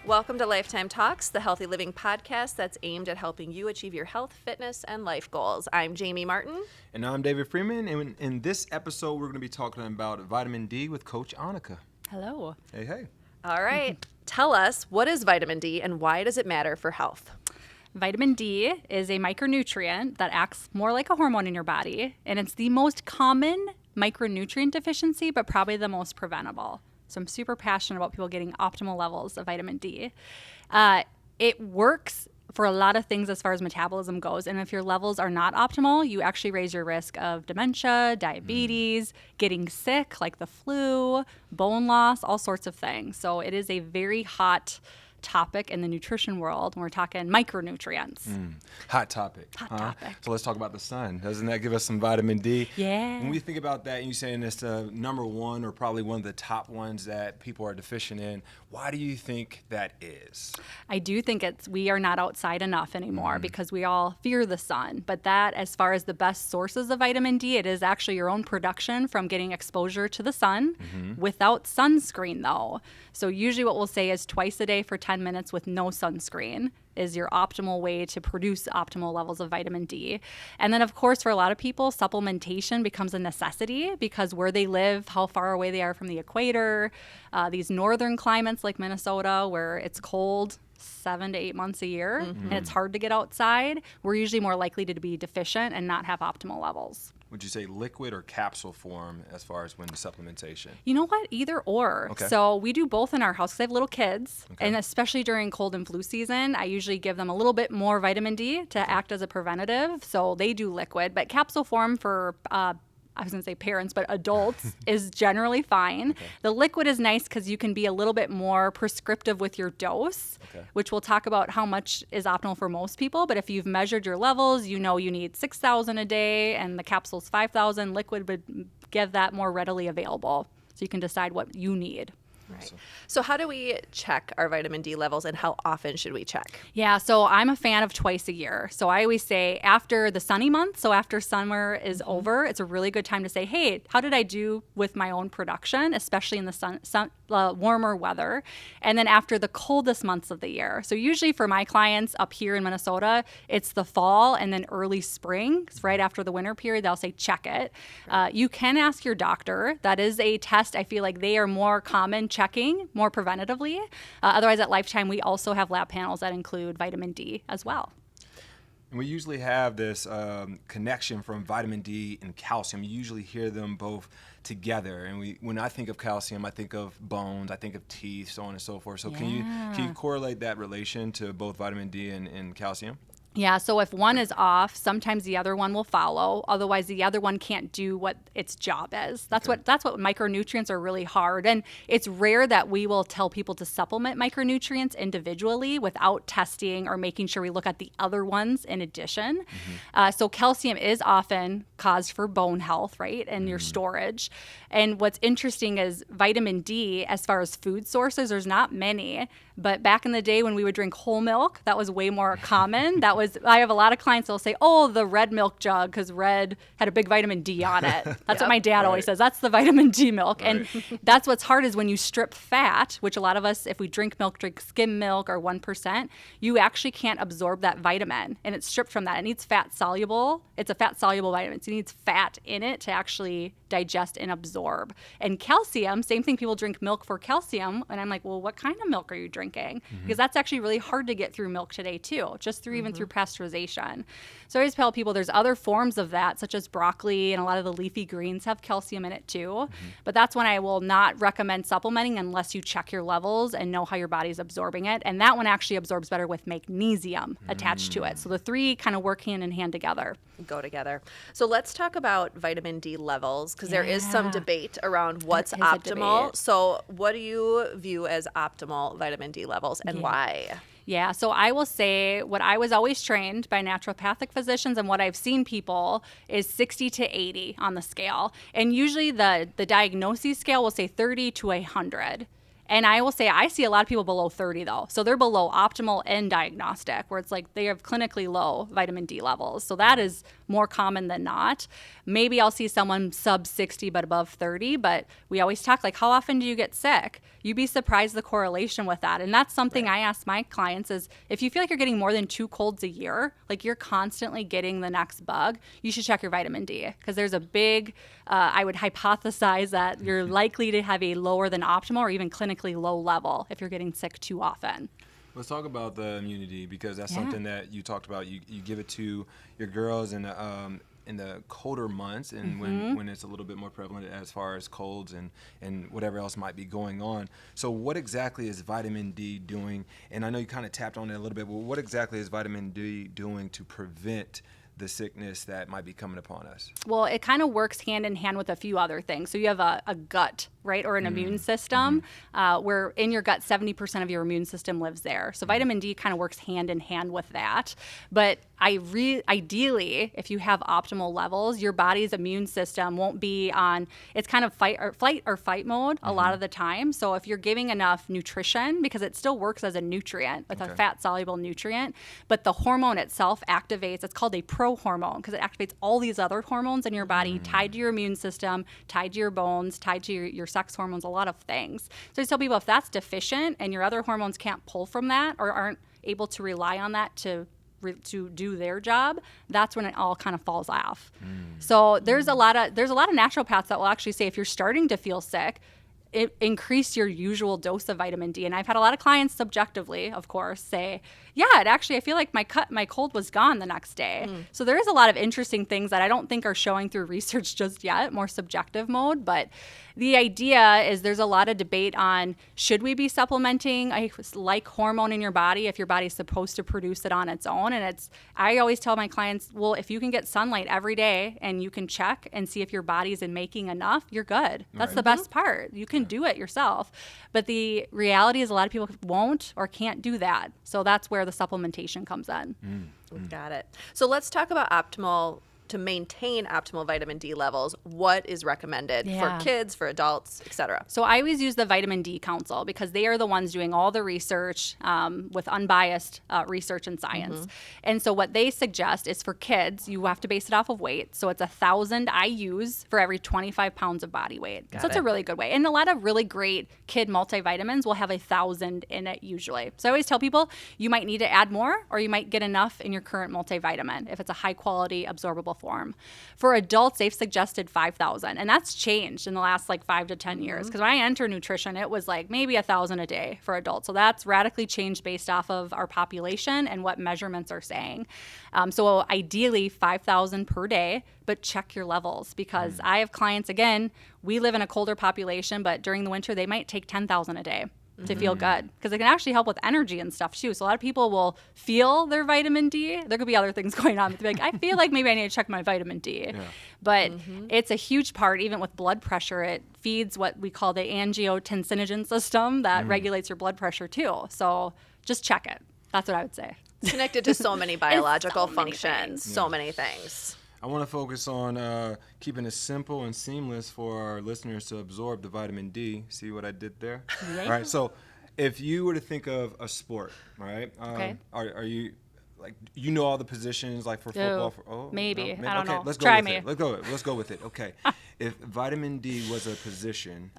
Welcome to Lifetime Talks, the healthy living podcast that's aimed at helping you achieve your health, fitness, and life goals. I'm Jamie Martin. And I'm David Freeman. And in this episode, we're going to be talking about vitamin D with Coach Anika. Hello. Hey, hey. All right. Tell us, what is vitamin D and why does it matter for health? Vitamin D is a micronutrient that acts more like a hormone in your body, and it's the most common micronutrient deficiency, but probably the most preventable. So I'm super passionate about people getting optimal levels of vitamin D. It works for a lot of things as far as metabolism goes, and if your levels are not optimal, you actually raise your risk of dementia, diabetes, getting sick like the flu, bone loss, all sorts of things. So it is a very hot topic in the nutrition world when we're talking micronutrients. Hot topic. Hot topic. So let's talk about the sun. Doesn't that give us some vitamin D? Yeah. When we think about that, and you saying it's the number one or probably one of the top ones that people are deficient in, why do you think that is? I do think we are not outside enough anymore because we all fear the sun. But that, as far as the best sources of vitamin D, it is actually your own production from getting exposure to the sun without sunscreen, though. So usually what we'll say is twice a day for 10 minutes with no sunscreen is your optimal way to produce optimal levels of vitamin D. And then, of course, for a lot of people, supplementation becomes a necessity because where they live, how far away they are from the equator, these northern climates like Minnesota where it's cold 7 to 8 months a year and it's hard to get outside, we're usually more likely to be deficient and not have optimal levels. Would you say liquid or capsule form as far as when the supplementation? You know what? Either or. Okay. So we do both in our house because I have little kids. Okay. And especially during cold and flu season, I usually give them a little bit more vitamin D to act as a preventative. So they do liquid. But capsule form for I was going to say parents, but adults is generally fine. Okay. The liquid is nice because you can be a little bit more prescriptive with your dose, which we'll talk about how much is optimal for most people. But if you've measured your levels, you know you need 6,000 a day and the capsule's 5,000, liquid would give that more readily available. So you can decide what you need. Right. So how do we check our vitamin D levels and how often should we check? Yeah, so I'm a fan of twice a year. So I always say after the sunny month, so after summer is over, it's a really good time to say, hey, how did I do with my own production, especially in the warmer weather? And then after the coldest months of the year. So usually for my clients up here in Minnesota, it's the fall and then early spring. It's right after the winter period, they'll say check it. You can ask your doctor. That is a test. I feel like they are more common checking more preventatively. Otherwise, at Lifetime, we also have lab panels that include vitamin D as well. And we usually have this connection from vitamin D and calcium. You usually hear them both together. And when I think of calcium, I think of bones, I think of teeth, so on and so forth. So can you correlate that relation to both vitamin D and calcium? Yeah, so if one is off, sometimes the other one will follow. Otherwise, the other one can't do what its job is. That's what micronutrients are really hard. And it's rare that we will tell people to supplement micronutrients individually without testing or making sure we look at the other ones in addition. So calcium is often caused for bone health, right, and your storage. And what's interesting is vitamin D, as far as food sources, there's not many. But back in the day when we would drink whole milk, that was way more common. I have a lot of clients that'll say, oh, the red milk jug, because red had a big vitamin D on it. That's what my dad always says. That's the vitamin D milk. And that's what's hard is when you strip fat, which a lot of us, if we drink milk, drink skim milk or 1%, you actually can't absorb that vitamin. And it's stripped from that. It needs fat soluble. It's a fat soluble vitamin. So it needs fat in it to actually digest and absorb. And calcium, same thing, people drink milk for calcium. And I'm like, well, what kind of milk are you drinking? Because that's actually really hard to get through milk today too, just through even through pasteurization. So I always tell people there's other forms of that, such as broccoli and a lot of the leafy greens have calcium in it too. But that's when I will not recommend supplementing unless you check your levels and know how your body's absorbing it. And that one actually absorbs better with magnesium attached to it. So the three kind of work hand in hand together. Go together. So let's talk about vitamin D levels because there is some debate around what's optimal. So what do you view as optimal vitamin D levels and why? Yeah, so I will say what I was always trained by naturopathic physicians and what I've seen people is 60 to 80 on the scale. And usually the diagnosis scale will say 30 to 100. And I will say I see a lot of people below 30 though. So they're below optimal and diagnostic where it's like they have clinically low vitamin D levels. So that is more common than not. Maybe I'll see someone sub 60 but above 30, but we always talk like, how often do you get sick? You'd be surprised the correlation with that. And that's something I ask my clients is, if you feel like you're getting more than 2 colds a year, like you're constantly getting the next bug, you should check your vitamin D, because there's a big, I would hypothesize that you're likely to have a lower than optimal or even clinically low level if you're getting sick too often. Let's talk about the immunity, because that's something that you talked about. You give it to your girls in the colder months, and when it's a little bit more prevalent as far as colds and whatever else might be going on. So what exactly is vitamin D doing? And I know you kind of tapped on it a little bit, but what exactly is vitamin D doing to prevent the sickness that might be coming upon us? Well, it kind of works hand in hand with a few other things. So you have a gut, right, or an immune system, where in your gut, 70% of your immune system lives there. So vitamin D kind of works hand in hand with that. But ideally, if you have optimal levels, your body's immune system won't be on, it's kind of flight or fight mode a lot of the time. So if you're giving enough nutrition, because it still works as a nutrient, with a fat-soluble nutrient, but the hormone itself activates, it's called a pro-hormone, because it activates all these other hormones in your body tied to your immune system, tied to your bones, tied to your sex hormones, a lot of things. So I tell people, if that's deficient and your other hormones can't pull from that or aren't able to rely on that to do their job, that's when it all kind of falls off. So there's a lot of naturopaths that will actually say, if you're starting to feel sick, increase your usual dose of vitamin D. And I've had a lot of clients subjectively, of course, say, yeah, I feel like my cold was gone the next day. So there is a lot of interesting things that I don't think are showing through research just yet, more subjective mode. But the idea is there's a lot of debate on, should we be supplementing a like hormone in your body if your body's supposed to produce it on its own? And I always tell my clients, well, if you can get sunlight every day and you can check and see if your body's making enough, you're good. That's the best part. You can do it yourself. But the reality is a lot of people won't or can't do that. So that's where the supplementation comes in. Got it. So let's talk about to maintain optimal vitamin D levels. What is recommended for kids, for adults, etc.? So I always use the Vitamin D Council, because they are the ones doing all the research with unbiased research and science. And so what they suggest is, for kids, you have to base it off of weight. So it's 1,000 IUs for every 25 pounds of body weight. So it's a really good way. And a lot of really great kid multivitamins will have 1,000 in it usually. So I always tell people, you might need to add more, or you might get enough in your current multivitamin if it's a high quality absorbable form. For adults, they've suggested 5,000, and that's changed in the last 5 to 10 years, because when I entered nutrition, it was maybe 1,000 a day for adults. So that's radically changed based off of our population and what measurements are saying. So ideally 5,000 per day, but check your levels, because I have clients, again, we live in a colder population, but during the winter they might take 10,000 a day to feel good, because it can actually help with energy and stuff too. So a lot of people will feel their vitamin D. There could be other things going on. They'll be like, I feel like maybe I need to check my vitamin D. But it's a huge part, even with blood pressure. It feeds what we call the angiotensinogen system that regulates your blood pressure too. So just check it. That's what I would say. It's connected to so many biological functions, so many things. I want to focus on keeping it simple and seamless for our listeners to absorb the vitamin D. See what I did there? All right. So if you were to think of a sport, right? Are you all the positions for football? Maybe. No? I don't know. Let's go Try with me. it. Let's go with it. Okay. If vitamin D was a position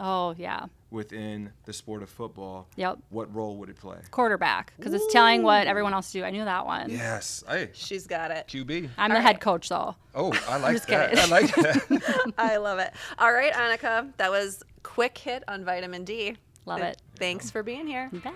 within the sport of football, what role would it play? Quarterback, because it's telling what everyone else to do. I knew that one. Yes. Hey. She's got it. QB. I'm the head coach, though. Oh, I like that. Kidding. I like that. I love it. All right, Anika, that was quick hit on vitamin D. Love it. Thanks for being here. You bet.